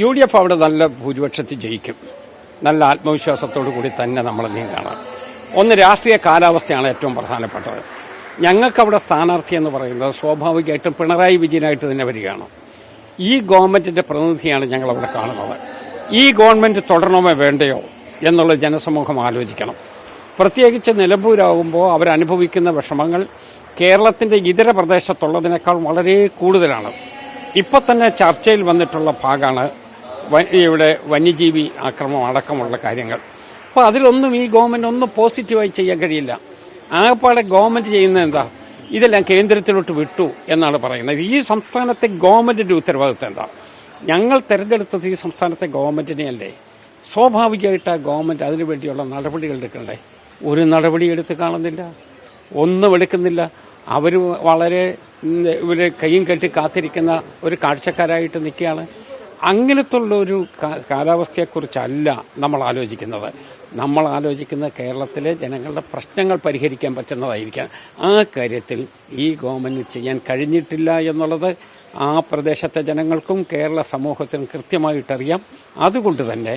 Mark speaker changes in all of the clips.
Speaker 1: UDF അവിടെ നല്ല ഭൂരിപക്ഷത്തിൽ ജയിക്കും. നല്ല ആത്മവിശ്വാസത്തോടു കൂടി തന്നെ നമ്മൾ നീങ്ങണം. ഒന്ന്, രാഷ്ട്രീയ കാലാവസ്ഥയാണ് ഏറ്റവും പ്രധാനപ്പെട്ടത്. ഞങ്ങൾക്കവിടെ സ്ഥാനാർത്ഥി എന്ന് പറയുന്നത് സ്വാഭാവികമായിട്ടും പിണറായി വിജയനായിട്ട് തന്നെ വരികയാണ്. ഈ ഗവൺമെൻറ്റിൻ്റെ പ്രതിനിധിയാണ് ഞങ്ങളവിടെ കാണുന്നത്. ഈ ഗവൺമെൻറ് തുടരണമോ വേണ്ടയോ എന്നുള്ളത് ജനസമൂഹം ആലോചിക്കണം. പ്രത്യേകിച്ച് നിലമ്പൂരാകുമ്പോൾ അവരനുഭവിക്കുന്ന വിഷമങ്ങൾ കേരളത്തിൻ്റെ ഇതര പ്രദേശത്തുള്ളതിനേക്കാൾ വളരെ കൂടുതലാണ്. ഇപ്പം തന്നെ ചർച്ചയിൽ വന്നിട്ടുള്ള ഭാഗമാണ് ഇവിടെ വന്യജീവി ആക്രമണം അടക്കമുള്ള കാര്യങ്ങൾ. അപ്പോൾ അതിലൊന്നും ഈ ഗവൺമെൻറ് ഒന്നും പോസിറ്റീവായി ചെയ്യാൻ കഴിയില്ല. ആകപ്പാടെ ഗവൺമെൻറ് ചെയ്യുന്നത് എന്താ? ഇതെല്ലാം കേന്ദ്രത്തിലോട്ട് വിട്ടു എന്നാണ് പറയുന്നത്. ഈ സംസ്ഥാനത്തെ ഗവൺമെൻറ്റിൻ്റെ ഉത്തരവാദിത്വം എന്താ? ഞങ്ങൾ തിരഞ്ഞെടുത്തത് ഈ സംസ്ഥാനത്തെ ഗവൺമെൻറ്റിനെയല്ലേ. സ്വാഭാവികമായിട്ട് ആ ഗവൺമെൻറ് അതിനു വേണ്ടിയുള്ള നടപടികൾ എടുക്കണ്ടേ? ഒരു നടപടി എടുത്ത് കാണുന്നില്ല, ഒന്നും എടുക്കുന്നില്ല. അവർ വളരെ ഇവരെ കയ്യും കെട്ടി കാത്തിരിക്കുന്ന ഒരു കാഴ്ചക്കാരായിട്ട് നിൽക്കുകയാണ്. അങ്ങനത്തുള്ളൊരു കാലാവസ്ഥയെക്കുറിച്ചല്ല നമ്മൾ ആലോചിക്കുന്നത്. നമ്മൾ ആലോചിക്കുന്ന കേരളത്തിലെ ജനങ്ങളുടെ പ്രശ്നങ്ങൾ പരിഹരിക്കാൻ പറ്റുന്നതായിരിക്കാം. ആ കാര്യത്തിൽ ഈ ഗവൺമെൻറ് ചെയ്യാൻ കഴിഞ്ഞിട്ടില്ല എന്നുള്ളത് ആ പ്രദേശത്തെ ജനങ്ങൾക്കും കേരള സമൂഹത്തിനും കൃത്യമായിട്ടറിയാം. അതുകൊണ്ട് തന്നെ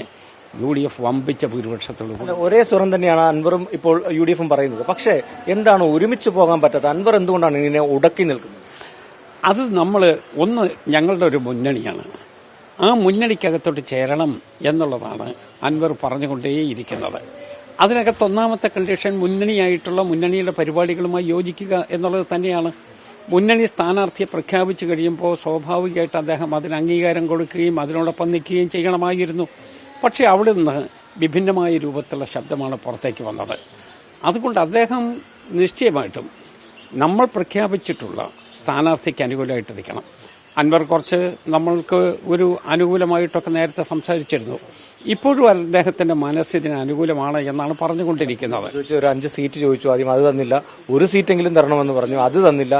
Speaker 1: UDF വമ്പിച്ച ഭൂരിപക്ഷത്തോട്
Speaker 2: ഒരേ സ്വരം തന്നെയാണ് അൻവറും ഇപ്പോൾ UDF പറയുന്നത്. പക്ഷേ എന്താണ് ഒരുമിച്ച് പോകാൻ പറ്റാത്തത്? അൻവർ എന്തുകൊണ്ടാണ് ഇങ്ങനെ ഉടക്കി നിൽക്കുന്നത്?
Speaker 1: അത് ഒന്ന് ഞങ്ങളുടെ ഒരു മുന്നണിയാണ്. ആ മുന്നണിക്കകത്തോട്ട് ചേരണം എന്നുള്ളതാണ് അൻവർ പറഞ്ഞുകൊണ്ടേയിരിക്കുന്നത്. അതിനകത്ത് ഒന്നാമത്തെ കണ്ടീഷൻ മുന്നണിയുടെ പരിപാടികളുമായി യോജിക്കുക എന്നുള്ളത് തന്നെയാണ്. മുന്നണി സ്ഥാനാർത്ഥിയെ പ്രഖ്യാപിച്ചു കഴിയുമ്പോൾ സ്വാഭാവികമായിട്ട് അദ്ദേഹം അതിന് അംഗീകാരം കൊടുക്കുകയും അതിനോടൊപ്പം നിൽക്കുകയും ചെയ്യണമായിരുന്നു. പക്ഷേ അവിടെ നിന്ന് വിഭിന്നമായ രൂപത്തിലുള്ള ശബ്ദമാണ് പുറത്തേക്ക് വന്നത്. അതുകൊണ്ട് അദ്ദേഹം നിശ്ചയമായിട്ടും നമ്മൾ പ്രഖ്യാപിച്ചിട്ടുള്ള സ്ഥാനാർത്ഥിക്ക് അനുകൂലമായിട്ട് നിൽക്കണം. അൻവർ കുറച്ച് നമ്മൾക്ക് ഒരു അനുകൂലമായിട്ടൊക്കെ നേരത്തെ സംസാരിച്ചിരുന്നു. ഇപ്പോഴും അദ്ദേഹത്തിന്റെ മനസ്സിന് അനുകൂലമാണ് എന്നാണ് പറഞ്ഞുകൊണ്ടിരിക്കുന്നത്.
Speaker 2: ഒരു 5 സീറ്റ് ചോദിച്ചു, ആദ്യം അത് തന്നില്ല. ഒരു സീറ്റെങ്കിലും തരണമെന്ന് പറഞ്ഞു, അത് തന്നില്ല.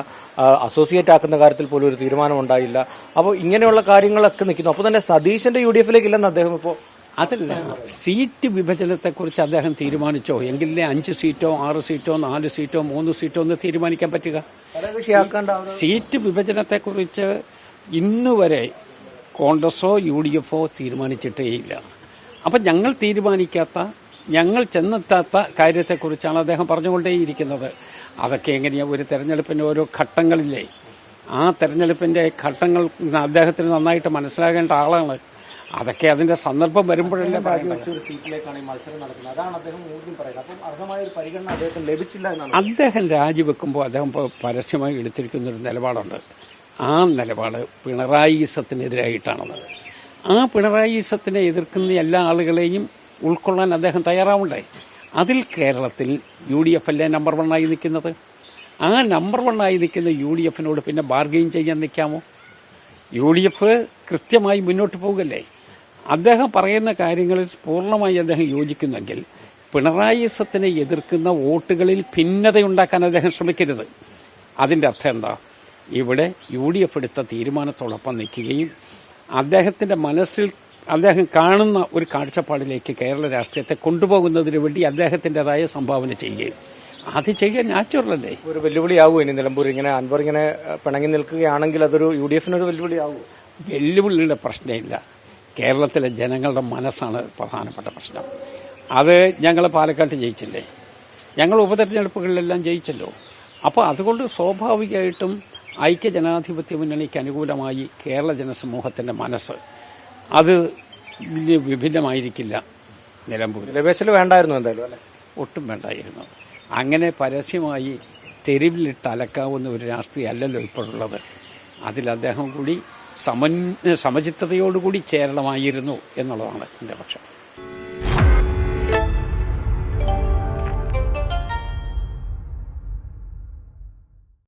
Speaker 2: അസോസിയേറ്റ് ആക്കുന്ന കാര്യത്തിൽ പോലും ഒരു തീരുമാനം ഉണ്ടായില്ല. അപ്പോൾ ഇങ്ങനെയുള്ള കാര്യങ്ങളൊക്കെ നിൽക്കുന്നു. അപ്പോൾ തന്നെ സതീശന്റെ UDFലേക്ക് ഇല്ലെന്ന് അദ്ദേഹം ഇപ്പോൾ
Speaker 1: അതല്ല, സീറ്റ് വിഭജനത്തെക്കുറിച്ച് അദ്ദേഹം തീരുമാനിച്ചോ എങ്കിലേ 5 സീറ്റോ 6 സീറ്റോ 4 സീറ്റോ 3 സീറ്റോ ഒന്ന് തീരുമാനിക്കാൻ പറ്റുക. സീറ്റ് വിഭജനത്തെക്കുറിച്ച് ഇന്നുവരെ കോൺഗ്രസോ UDFോ തീരുമാനിച്ചിട്ടേയില്ല. അപ്പം ഞങ്ങൾ തീരുമാനിക്കാത്ത, ഞങ്ങൾ ചെന്നെത്താത്ത കാര്യത്തെക്കുറിച്ചാണ് അദ്ദേഹം പറഞ്ഞുകൊണ്ടേയിരിക്കുന്നത്. അതൊക്കെ എങ്ങനെയാണ്? ഒരു തെരഞ്ഞെടുപ്പിൻ്റെ ഓരോ ഘട്ടങ്ങളില്ലേ, ആ തെരഞ്ഞെടുപ്പിൻ്റെ ഘട്ടങ്ങൾ അദ്ദേഹത്തിന് നന്നായിട്ട് മനസ്സിലാകേണ്ട ആളാണ്. അതൊക്കെ അതിന്റെ സന്ദർഭം വരുമ്പോഴല്ലേ
Speaker 2: ഒരു സീറ്റിലേക്കാണ് ഈ മത്സരം നടക്കുന്നത്. അതാണ് അദ്ദേഹം ഊർജ്ജം പറയുന്നത്. അപ്പം അർഹമായ ഒരു പരിഗണന അദ്ദേഹത്തിന് ലഭിച്ചില്ല എന്നാണ്.
Speaker 1: അദ്ദേഹം രാജിവെക്കുമ്പോൾ അദ്ദേഹം പരസ്യമായി എടുത്തിരിക്കുന്നൊരു നിലപാടുണ്ട്. ആ നിലപാട് പിണറായിസത്തിനെതിരായിട്ടാണത്. ആ പിണറായിസത്തിനെ എതിർക്കുന്ന എല്ലാ ആളുകളെയും ഉൾക്കൊള്ളാൻ അദ്ദേഹം തയ്യാറാവണ്ടേ? അതിൽ കേരളത്തിൽ UDF അല്ലേ നമ്പർ 1 നിൽക്കുന്നത്. ആ നമ്പർ 1 നിൽക്കുന്ന UDFിനോട് പിന്നെ ബാർഗെയിൻ ചെയ്യാൻ നിൽക്കാമോ? UDF കൃത്യമായി മുന്നോട്ട് പോകല്ലേ? അദ്ദേഹം പറയുന്ന കാര്യങ്ങളിൽ പൂർണ്ണമായി അദ്ദേഹം യോജിക്കുന്നെങ്കിൽ പിണറായിസത്തിനെ എതിർക്കുന്ന വോട്ടുകളിൽ ഭിന്നതയുണ്ടാക്കാൻ അദ്ദേഹം ശ്രമിക്കരുത്. അതിൻ്റെ അർത്ഥം എന്താ? ഇവിടെ UDF എടുത്ത തീരുമാനത്തോടൊപ്പം നിൽക്കുകയും അദ്ദേഹത്തിൻ്റെ മനസ്സിൽ അദ്ദേഹം കാണുന്ന ഒരു കാഴ്ചപ്പാടിലേക്ക് കേരള രാഷ്ട്രീയത്തെ കൊണ്ടുപോകുന്നതിന് വേണ്ടി അദ്ദേഹത്തിൻ്റെതായ സംഭാവന ചെയ്യുകയും അത് ചെയ്യാൻ നാച്ചുറലല്ലേ.
Speaker 2: ഒരു വെല്ലുവിളിയാകുമോ ഇനി നിലമ്പൂർ ഇങ്ങനെ അൻവർ ഇങ്ങനെ പിണങ്ങി നിൽക്കുകയാണെങ്കിൽ അതൊരു UDFിനൊരു വെല്ലുവിളിയാകുമോ?
Speaker 1: വെല്ലുവിളിയുടെ പ്രശ്നമില്ല. കേരളത്തിലെ ജനങ്ങളുടെ മനസ്സാണ് പ്രധാനപ്പെട്ട പ്രശ്നം. അത് ഞങ്ങൾ പാലക്കാട്ട് ജയിച്ചില്ലേ, ഞങ്ങൾ ഉപതെരഞ്ഞെടുപ്പുകളിലെല്ലാം ജയിച്ചല്ലോ. അപ്പോൾ അതുകൊണ്ട് സ്വാഭാവികമായിട്ടും ഐക്യജനാധിപത്യ മുന്നണിക്ക് അനുകൂലമായി കേരള ജനസമൂഹത്തിൻ്റെ മനസ്സ് അത് വിഭിന്നമായിരിക്കില്ല. നിലമ്പൂർ
Speaker 2: വേണ്ടായിരുന്നു, എന്തായാലും അല്ലേ?
Speaker 1: ഒട്ടും വേണ്ടായിരുന്നു. അങ്ങനെ പരസ്യമായി തെരുവിലിട്ട് അലക്കാവുന്ന ഒരു രാഷ്ട്രീയം അല്ലല്ലോ ഇപ്പോഴുള്ളത്. അതിൽ അദ്ദേഹം കൂടി സമചിത്തതയോടുകൂടി ചേരണമായിരുന്നു എന്നുള്ളതാണ് എൻ്റെ പക്ഷം.